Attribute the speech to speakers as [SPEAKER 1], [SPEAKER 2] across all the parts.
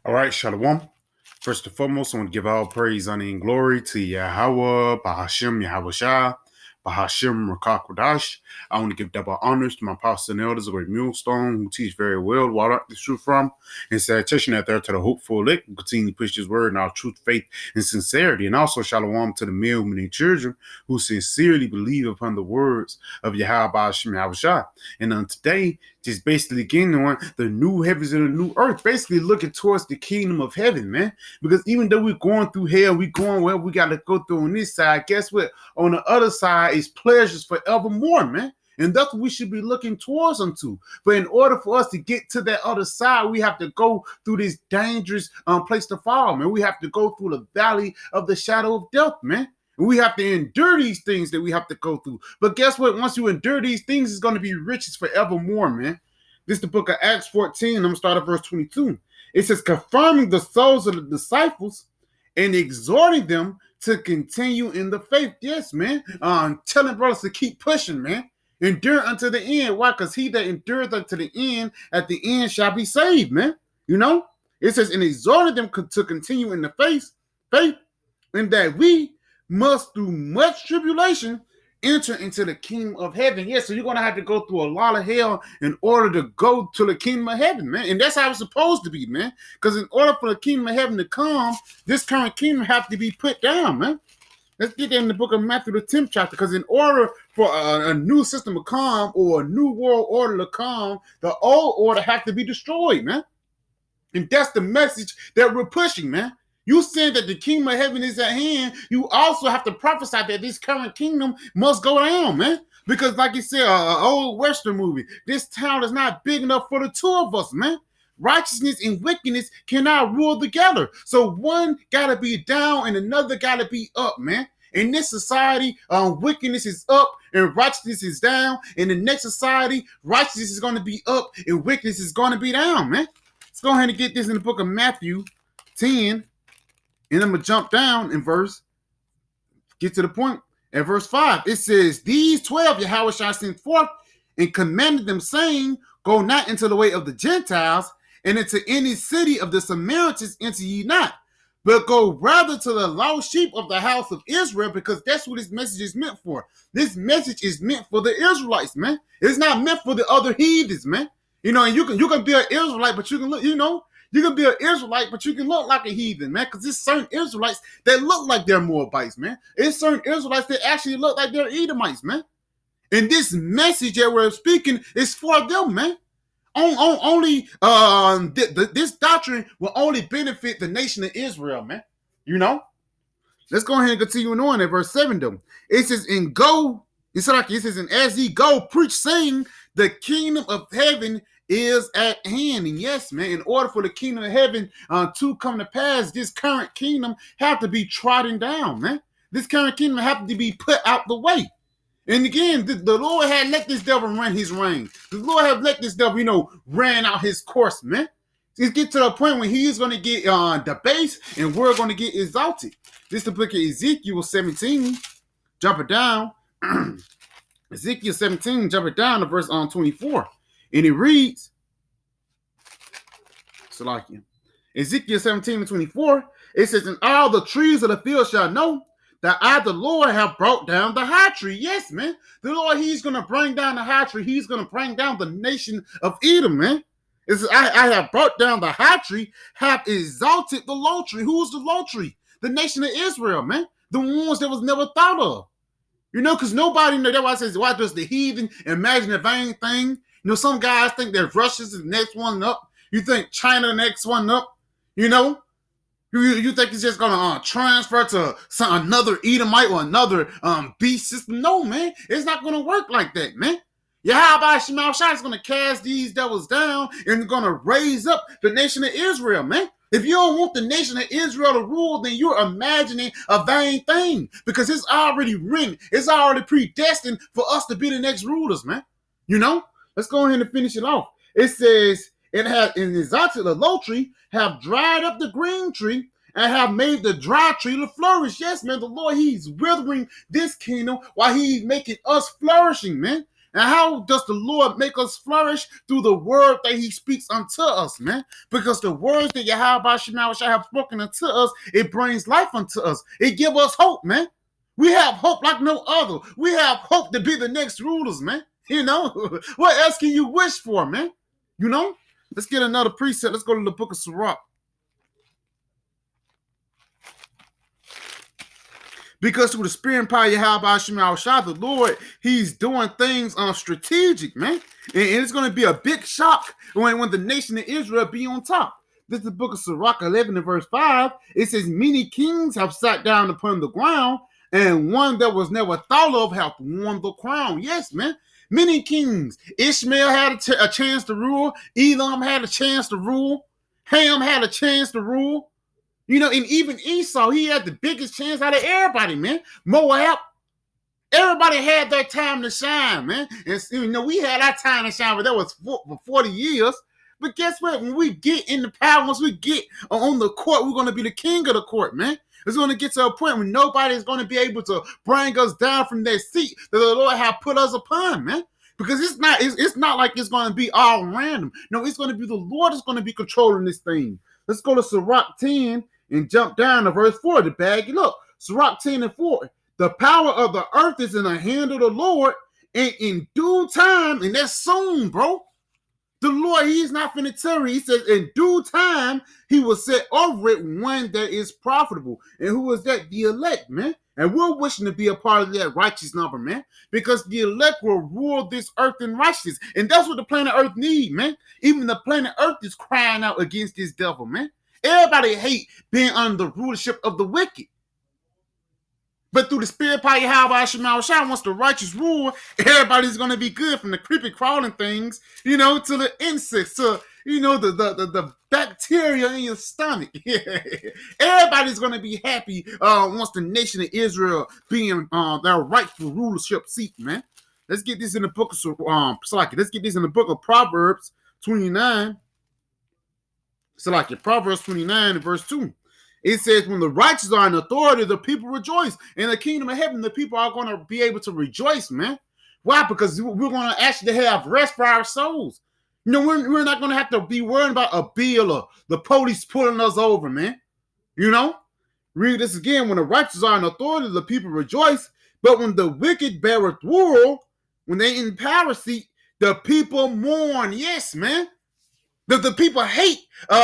[SPEAKER 1] All right, Shalom. First and foremost, I want to give all praise, honor, and glory to Yahweh, Bahashim, Yahweh Shah, Bahashim, Rakakwadash. I want to give double honors to my apostles and elders of Great Millstone, who teach very well, what I the truth from, and salutation out there to the hopeful elect, who continue to push this word in our truth, faith, and sincerity. And also, Shalom to the male and children who sincerely believe upon the words of Yahweh, Bahashim, Yahweh Shah. And today, just basically getting on the new heavens and the new earth, basically looking towards the kingdom of heaven, man. Because even though we're going through hell, we're going where we got to go through on this side, guess what? On the other side is pleasures forevermore, man. And that's what we should be looking towards unto. But in order for us to get to that other side, we have to go through this dangerous place to fall, man. We have to go through the valley of the shadow of death, man. And we have to endure these things that we have to go through. But guess what? Once you endure these things, it's going to be riches forevermore, man. This is the book of Acts 14. I'm going to start at verse 22. It says, confirming the souls of the disciples and exhorting them to continue in the faith. Yes, man. Telling brothers to keep pushing, man. Endure unto the end. Why? Because he that endureth unto the end, at the end shall be saved, man. You know? It says, and exhorting them to continue in the faith, and that we must through much tribulation enter into the kingdom of heaven. Yes, so you're going to have to go through a lot of hell in order to go to the kingdom of heaven, man. And that's how it's supposed to be, man. Because in order for the kingdom of heaven to come, this current kingdom have to be put down, man. Let's get that in the book of Matthew, the 10th chapter. Because in order for a new system to come or a new world order to come, the old order have to be destroyed, man. And that's the message that we're pushing, man. You saying that the kingdom of heaven is at hand, you also have to prophesy that this current kingdom must go down, man. Because like you said, an old Western movie, this town is not big enough for the two of us, man. Righteousness and wickedness cannot rule together. So one got to be down and another got to be up, man. In this society, wickedness is up and righteousness is down. In the next society, righteousness is going to be up and wickedness is going to be down, man. Let's go ahead and get this in the book of Matthew 10. And I'm going to jump down in get to the point. At verse 5, it says, these 12 Yahweh shall send forth and commanded them, saying, go not into the way of the Gentiles, and into any city of the Samaritans enter ye not, but go rather to the lost sheep of the house of Israel, because that's what this message is meant for. This message is meant for the Israelites, man. It's not meant for the other heathens, man. You know, and you can be an Israelite, but you can look, you know, you can be an Israelite, but you can look like a heathen, man, because there's certain Israelites that look like they're Moabites, man. There's certain Israelites that actually look like they're Edomites, man. And this message that we're speaking is for them, man. This doctrine will only benefit the nation of Israel, man. You know? Let's go ahead and continue on at verse 7, though. It says, and as ye go, preach, saying, the kingdom of heaven is at hand. And yes, man, in order for the kingdom of heaven to come to pass, this current kingdom have to be trodden down, man. This current kingdom have to be put out the way. And again, the Lord had let this devil run his reign. The Lord have let this devil, ran out his course, man. Let's get to the point when he is going to get debased and we're going to get exalted. This is the book of Ezekiel 17. Jump it down. Ezekiel 17, jump it down to verse 24. And it reads, Ezekiel 17 and 24, it says, and all the trees of the field shall know that I, the Lord, have brought down the high tree. Yes, man. The Lord, he's going to bring down the high tree. He's going to bring down the nation of Edom, man. It says, I have brought down the high tree, have exalted the low tree. Who's the low tree? The nation of Israel, man. The ones that was never thought of. Because nobody knows. That's why I says, why does the heathen imagine a vain thing? Some guys think that Russia's the next one up. You think China the next one up. You think it's just going to transfer to another Edomite or another beast system. No, man. It's not going to work like that, man. Yahweh Shema Shai is going to cast these devils down and going to raise up the nation of Israel, man. If you don't want the nation of Israel to rule, then you're imagining a vain thing, because it's already written. It's already predestined for us to be the next rulers, man. Let's go ahead and finish it off. It says, it has exalted the low tree, have dried up the green tree, and have made the dry tree to flourish. Yes, man, the Lord, he's withering this kingdom while he's making us flourishing, man. And how does the Lord make us flourish? Through the word that he speaks unto us, man. Because the words that Yahweh Shema shall have spoken unto us, it brings life unto us. It gives us hope, man. We have hope like no other. We have hope to be the next rulers, man. You know, what else can you wish for, man? You know, let's get another precept. Let's go to the book of Sirach. Because through the spirit and power of Yahweh Shema Shah, the Lord, he's doing things strategic, man. And it's going to be a big shock when the nation of Israel be on top. This is the book of Sirach 11 and verse 5. It says, many kings have sat down upon the ground, and one that was never thought of hath won the crown. Yes, man. Many kings. Ishmael had a chance to rule. Elam had a chance to rule. Ham had a chance to rule. You know, and even Esau, he had the biggest chance out of everybody, man. Moab, everybody had their time to shine, man. And, you know, we had our time to shine, but that was for 40 years. But guess what? When we get in the power, once we get on the court, we're going to be the king of the court, man. It's going to get to a point when nobody is going to be able to bring us down from that seat that the Lord has put us upon, man. Because it's not like it's going to be all random. No, it's going to be the Lord is going to be controlling this thing. Let's go to Sirach 10 and jump down to verse 4 to bag it up. Sirach 10 and 4. The power of the earth is in the hand of the Lord, and in due time, and that's soon, bro. The Lord, he's not finna tarry. He says, in due time, he will set over it one that is profitable. And who is that? The elect, man. And we're wishing to be a part of that righteous number, man. Because the elect will rule this earth in righteousness. And that's what the planet earth need, man. Even the planet earth is crying out against this devil, man. Everybody hate being under the rulership of the wicked. But through the spirit power, Yahweh Shema Shah, once the righteous rule, everybody's going to be good, from the creepy crawling things, you know, to the insects, to, you know, the bacteria in your stomach. Everybody's going to be happy once the nation of Israel being their rightful rulership seat, man. Let's get this in the book of let's get this in the book of Proverbs 29. Proverbs 29 and verse 2. It says, when the righteous are in authority, the people rejoice. In the kingdom of heaven, the people are going to be able to rejoice, man. Why? Because we're going to actually have rest for our souls. You know, we're not going to have to be worried about a bill or the police pulling us over, man. You know? Read this again. When the righteous are in authority, the people rejoice. But when the wicked beareth rule, when they're in power seat, the people mourn. Yes, man. The people hate it's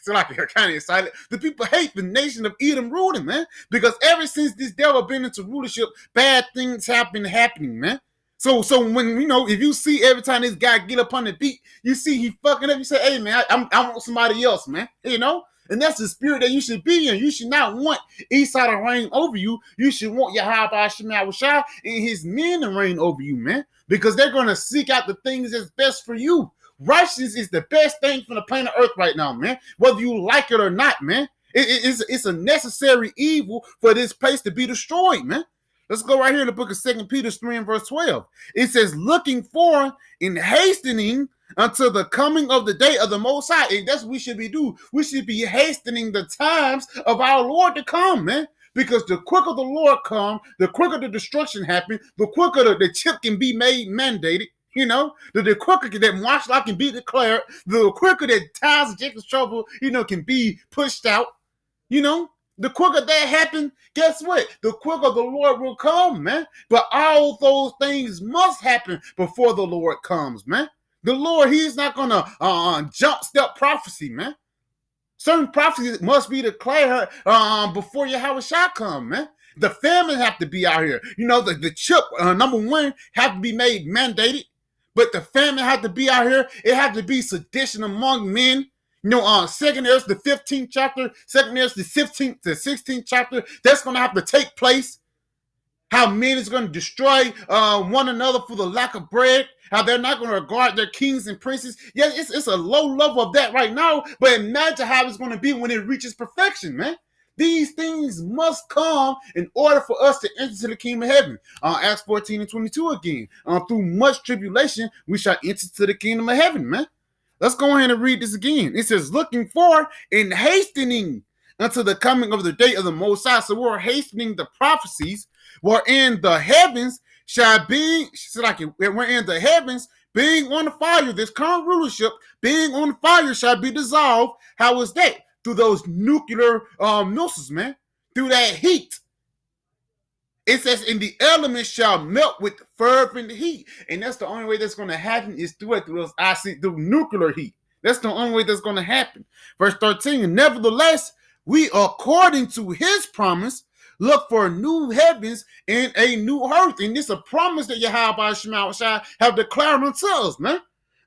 [SPEAKER 1] like you're kind of excited. The people hate the nation of Edom ruling, man, because ever since this devil been into rulership, bad things have been happening, man. So when, you know, if you see every time this guy get up on the beat, you see he fucking up, you say, hey man, I want somebody else, man. You know? And that's the spirit that you should be in. You should not want Esau to reign over you. You should want Yahweh Shema Shah and his men to reign over you, man. Because they're going to seek out the things that's best for you. Righteousness is the best thing from the planet Earth right now, man. Whether you like it or not, man. It's a necessary evil for this place to be destroyed, man. Let's go right here in the book of 2 Peter 3 and verse 12. It says, looking for and hastening until the coming of the day of the Most High. And that's what we should be doing. We should be hastening the times of our Lord to come, man. Because the quicker the Lord come, the quicker the destruction happens, the quicker the chip can be made mandated. You know, the quicker that martial law can be declared, the quicker that ties of Jacob's trouble, you know, can be pushed out. You know, the quicker that happens, guess what? The quicker the Lord will come, man. But all those things must happen before the Lord comes, man. The Lord, he's not going to jump step prophecy, man. Certain prophecies must be declared before Yahweh shall come, man. The famine have to be out here. You know, the chip, number one, have to be made mandated. But the famine had to be out here. It had to be sedition among men. You know, second there's the 15th chapter. Second there's the 15th to 16th chapter. That's going to have to take place. How men is going to destroy one another for the lack of bread. How they're not going to regard their kings and princes. Yeah, it's a low level of that right now. But imagine how it's going to be when it reaches perfection, man. These things must come in order for us to enter the kingdom of heaven. Acts 14 and 22 again. Through much tribulation, we shall enter to the kingdom of heaven, man. Let's go ahead and read this again. It says, looking for and hastening until the coming of the day of the Most High. So we're hastening the prophecies wherein the heavens shall be, so like we're in the heavens, being on fire. This current rulership being on fire shall be dissolved. How is that? Through those nuclear missiles, man. Through that heat. It says, "And the elements shall melt with fervent heat," and that's the only way that's going to happen is through those through nuclear heat. That's the only way that's going to happen. Verse 13. Nevertheless, we, according to His promise, look for new heavens and a new earth. And this is a promise that Yahweh Shai have declared unto us, man.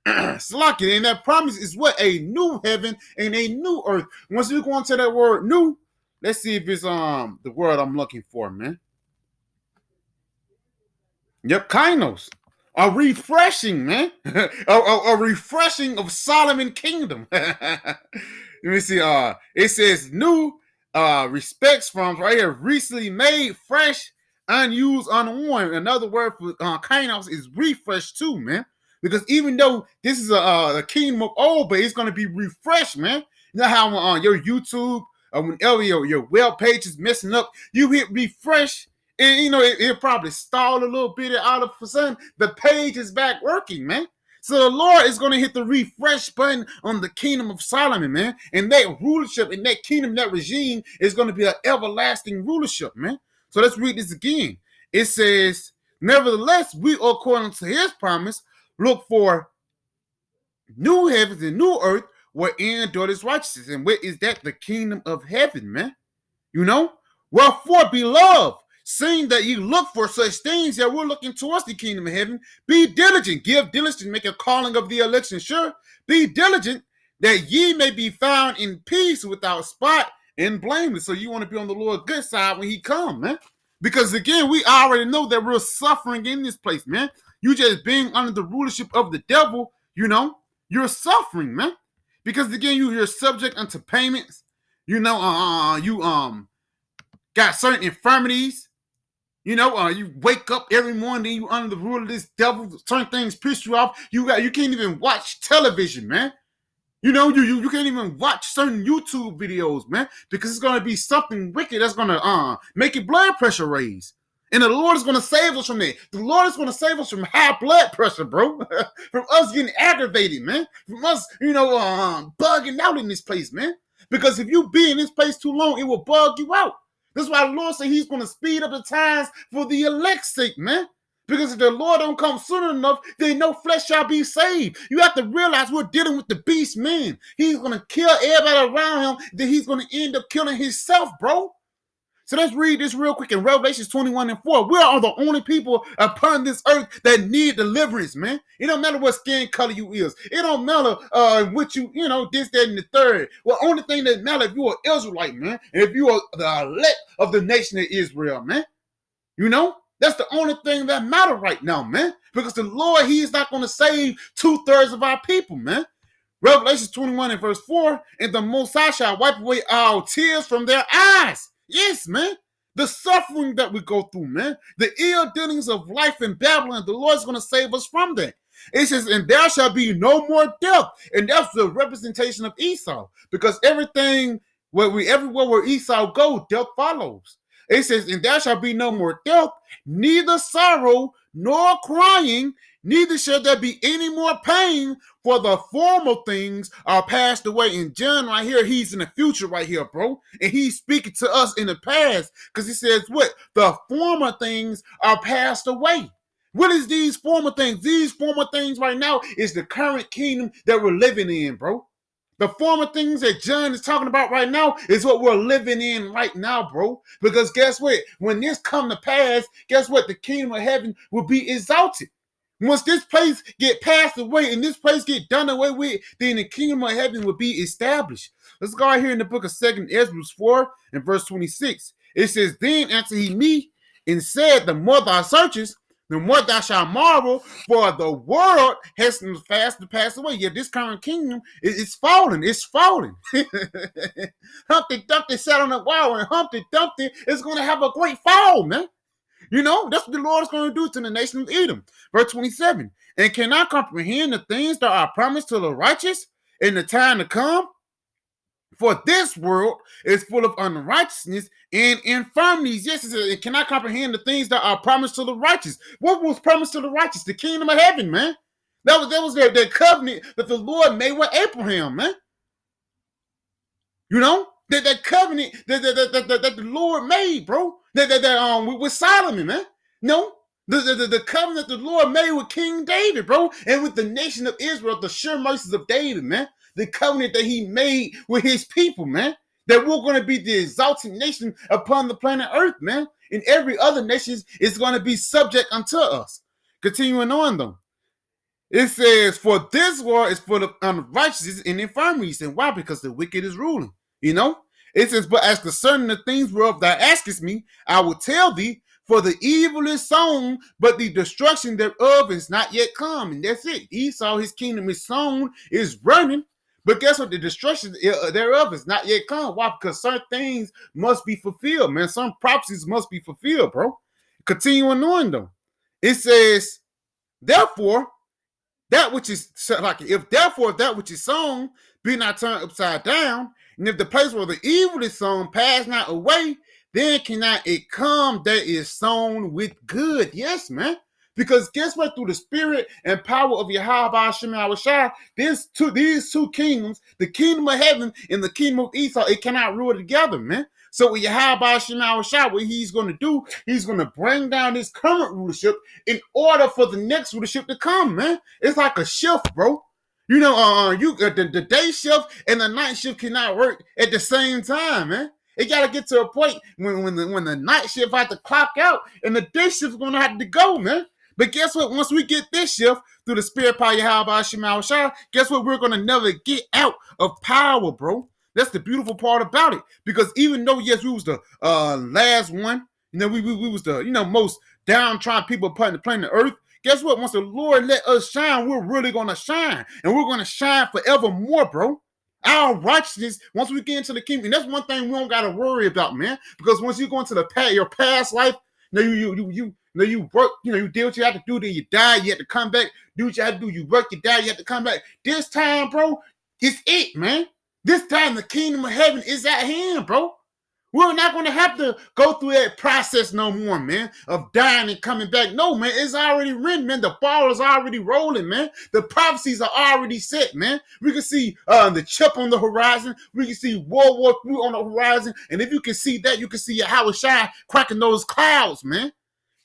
[SPEAKER 1] Slaki, and that promise is what? A new heaven and a new earth. Once you go into that word new, let's see if it's the word I'm looking for, man. Yep, kainos. A refreshing, man. a refreshing of Solomon kingdom. Let me see. It says new respects from right here, recently made, fresh, unused, unworn. Another word for kainos is refresh too, man. Because even though this is a kingdom of old, but it's going to be refreshed, man. You know how on your YouTube, whenever your web page is messing up, you hit refresh. And you know, it'll probably stall a little bit out of a sudden. The page is back working, man. So the Lord is going to hit the refresh button on the kingdom of Solomon, man. And that rulership and that kingdom, that regime is going to be an everlasting rulership, man. So let's read this again. It says, nevertheless, we, according to His promise, look for new heavens and new earth wherein dwelleth righteousness. And where is that? The kingdom of heaven, man. You know? Wherefore, beloved, seeing that you look for such things that we're looking towards the kingdom of heaven, be diligent, give diligence, make a calling of the election sure. Be diligent that ye may be found in peace without spot and blameless. So you want to be on the Lord's good side when He come, man. Because again, we already know that we're suffering in this place, man. You just being under the rulership of the devil, you know, you're suffering, man. Because again, you're subject unto payments. You know, you got certain infirmities. You know, you wake up every morning, you under the rule of this devil. Certain things piss you off. You can't even watch television, man. You know, you can't even watch certain YouTube videos, man, because it's gonna be something wicked that's gonna make your blood pressure raise. And the Lord is gonna save us from that. The Lord is gonna save us from high blood pressure, bro. From us getting aggravated, man. From us, you know, bugging out in this place, man. Because if you be in this place too long, it will bug you out. That's why the Lord said He's going to speed up the times for the elect's sake, man. Because if the Lord don't come soon enough, then no flesh shall be saved. You have to realize we're dealing with the beast man. He's going to kill everybody around him. Then He's going to end up killing Himself, bro. So let's read this real quick in Revelation 21:4. We are the only people upon this earth that need deliverance, man. It don't matter what skin color you is. It don't matter what you know, this, that, and the third. Well, only thing that matters if you're an Israelite, man, and if you are the elect of the nation of Israel, man. You know? That's the only thing that matter right now, man. Because the Lord, He is not going to save 2/3 of our people, man. Revelation 21:4, and the Most High shall wipe away all tears from their eyes. Yes, man. The suffering that we go through, man. The ill dealings of life in Babylon, the Lord's going to save us from that. It says, and there shall be no more death. And that's the representation of Esau. Because everywhere where Esau goes, death follows. It says, and there shall be no more death, neither sorrow nor crying, neither shall there be any more pain, for the former things are passed away. And John right here, he's in the future right here, bro. And he's speaking to us in the past because he says what? The former things are passed away. What is these former things? These former things right now is the current kingdom that we're living in, bro. The former things that John is talking about right now is what we're living in right now, bro. Because guess what? When this come to pass, guess what? The kingdom of heaven will be exalted. Once this place get passed away and this place get done away with, then the kingdom of heaven will be established. Let's go right here in the book of 2 Ezra 4 and verse 26. It says, then answered he me and said, the more thou searchest, the more thou shalt marvel, for the world has fast to pass away. Yet this current kingdom is falling. It's falling. Humpty Dumpty sat on the wall, and Humpty Dumpty is going to have a great fall, man. You know, that's what the Lord is going to do to the nation of Edom. Verse 27. And cannot comprehend the things that are promised to the righteous in the time to come. For this world is full of unrighteousness and infirmities. Yes, it cannot comprehend the things that are promised to the righteous. What was promised to the righteous? The kingdom of heaven, man. That was their covenant that the Lord made with Abraham, man. You know? That covenant that the Lord made, bro. With Solomon, man. No. The covenant the Lord made with King David, bro, and with the nation of Israel, the sure mercies of David, man. The covenant that he made with his people, man. That we're going to be the exalted nation upon the planet Earth, man. And every other nation is going to be subject unto us. Continuing on, though. It says, for this world is full of unrighteousness and infirmities. And why? Because the wicked is ruling. You know? It says, but as concerning the things whereof thou askest me, I will tell thee, for the evil is sown, but the destruction thereof is not yet come. And that's it. Esau, his kingdom is sown, is running. But guess what? The destruction thereof is not yet come. Why? Because certain things must be fulfilled, man. Some prophecies must be fulfilled, bro. Continuing on, though. It says, therefore, that which is like, if therefore that which is sown be not turned upside down, and if the place where the evil is sown pass not away, then cannot it come that is sown with good. Yes, man. Because guess what? Through the spirit and power of Yahweh Hashem Yahushua, these two kingdoms, the kingdom of heaven and the kingdom of Esau, it cannot rule together, man. So with Yahweh Hashem Yahushua, what he's going to do, he's going to bring down this current rulership in order for the next rulership to come, man. It's like a shift, bro. You know, the day shift and the night shift cannot work at the same time, man. It got to get to a point when the night shift has to clock out and the day shift is going to have to go, man. But guess what? Once we get this shift through the spirit power Yahweh Shema Shah, guess what? We're going to never get out of power, bro. That's the beautiful part about it. Because even though, yes, we was the last one, you know, we was the, you know, most downtrodden people upon the planet Earth. Guess what? Once the Lord let us shine, we're really going to shine. And we're going to shine forevermore, bro. Our righteousness, once we get into the kingdom, and that's one thing we don't got to worry about, man. Because once you go into your past life, you know, you work, you know, you did what you had to do, then you die, you had to come back, do what you had to do, you work, you die, you had to come back. This time, bro, it's it, man. This time the kingdom of heaven is at hand, bro. We're not going to have to go through that process no more, man, of dying and coming back. No, man, it's already written, man. The ball is already rolling, man. The prophecies are already set, man. We can see the chip on the horizon. We can see World War III on the horizon. And if you can see that, you can see Yahweh Shai cracking those clouds, man.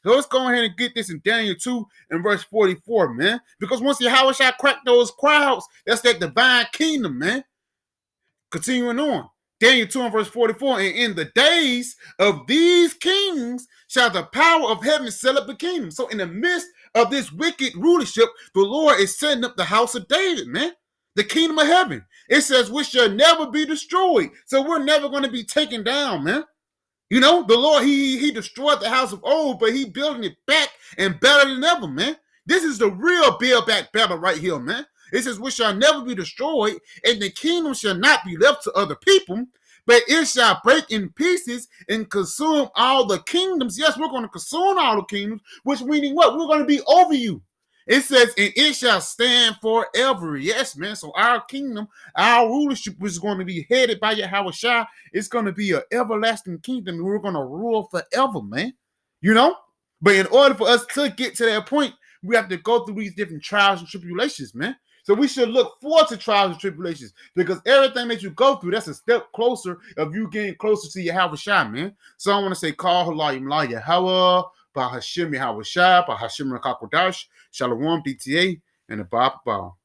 [SPEAKER 1] So let's go ahead and get this in Daniel 2 and verse 44, man. Because once Yahweh Shai crack those clouds, that's that divine kingdom, man. Continuing on. Daniel 2 and verse 44, and in the days of these kings shall the power of heaven set up the kingdom. So in the midst of this wicked rulership, the Lord is setting up the house of David, man. The kingdom of heaven. It says, which shall never be destroyed. So we're never going to be taken down, man. You know, the Lord, he destroyed the house of old, but he building it back and better than ever, man. This is the real build back better right here, man. It says, which shall never be destroyed, and the kingdom shall not be left to other people, but it shall break in pieces and consume all the kingdoms. Yes, we're going to consume all the kingdoms, which meaning what? We're going to be over you. It says, and it shall stand forever. Yes, man. So our kingdom, our rulership is going to be headed by Yahweh Shai. It's going to be an everlasting kingdom, and we're going to rule forever, man. You know? But in order for us to get to that point, we have to go through these different trials and tribulations, man. So we should look forward to trials and tribulations, because everything that you go through, that's a step closer of you getting closer to Yahweh Shai, man. So I want to say, call Halayim La Yahweh, Bahashim Yahweh Shai, Bahashim Rakakodash, Shalom DTA, and the Bob Bow.